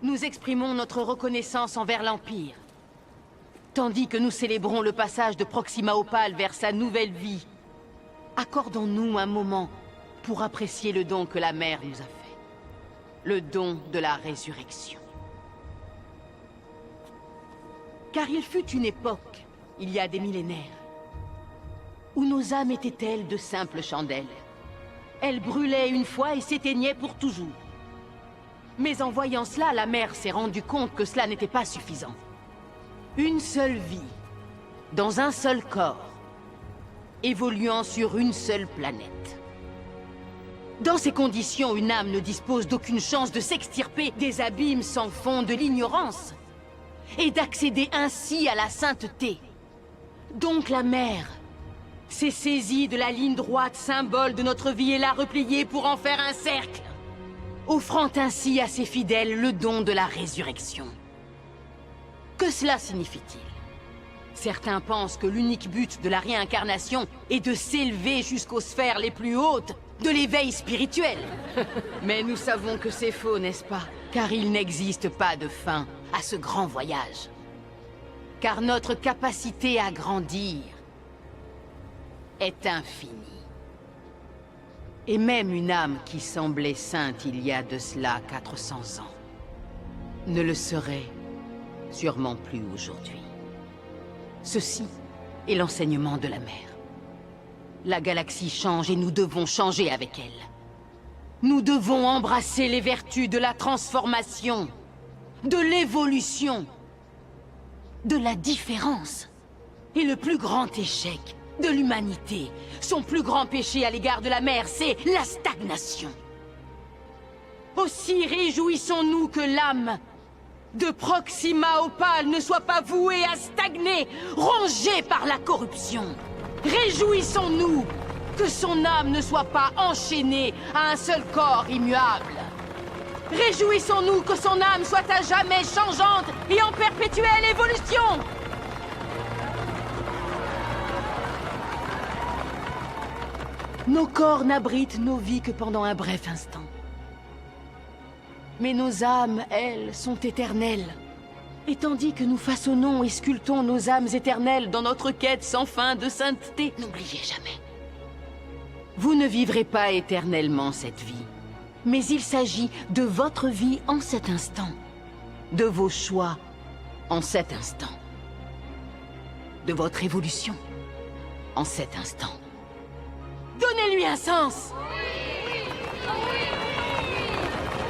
nous exprimons notre reconnaissance envers l'Empire. Tandis que nous célébrons le passage de Proxima Opale vers sa nouvelle vie, accordons-nous un moment pour apprécier le don que la mère nous a fait. Le don de la résurrection. Car il fut une époque, il y a des millénaires, où nos âmes étaient-elles de simples chandelles. Elles brûlaient une fois et s'éteignaient pour toujours. Mais en voyant cela, la mère s'est rendue compte que cela n'était pas suffisant. Une seule vie, dans un seul corps, évoluant sur une seule planète. Dans ces conditions, une âme ne dispose d'aucune chance de s'extirper des abîmes sans fond de l'ignorance et d'accéder ainsi à la sainteté. Donc la mère s'est saisie de la ligne droite, symbole de notre vie, et l'a repliée pour en faire un cercle, offrant ainsi à ses fidèles le don de la résurrection. Que cela signifie-t-il? Certains pensent que l'unique but de la réincarnation est de s'élever jusqu'aux sphères les plus hautes de l'éveil spirituel. Mais nous savons que c'est faux, n'est-ce pas? Car il n'existe pas de fin à ce grand voyage. Car notre capacité à grandir est infinie. Et même une âme qui semblait sainte il y a de cela 400 ans ne le serait sûrement plus aujourd'hui. Ceci est l'enseignement de la mère. La galaxie change et nous devons changer avec elle. Nous devons embrasser les vertus de la transformation, de l'évolution, de la différence. Et le plus grand échec de l'humanité, son plus grand péché à l'égard de la mère, c'est la stagnation. Aussi réjouissons-nous que l'âme de Proxima Opale ne soit pas vouée à stagner, rongée par la corruption. Réjouissons-nous que son âme ne soit pas enchaînée à un seul corps immuable. Réjouissons-nous que son âme soit à jamais changeante et en perpétuelle évolution. Nos corps n'abritent nos vies que pendant un bref instant. Mais nos âmes, elles, sont éternelles. Et tandis que nous façonnons et sculptons nos âmes éternelles dans notre quête sans fin de sainteté, n'oubliez jamais. Vous ne vivrez pas éternellement cette vie. Mais il s'agit de votre vie en cet instant. De vos choix en cet instant. De votre évolution en cet instant. Donnez-lui un sens! Oui, oui, oui.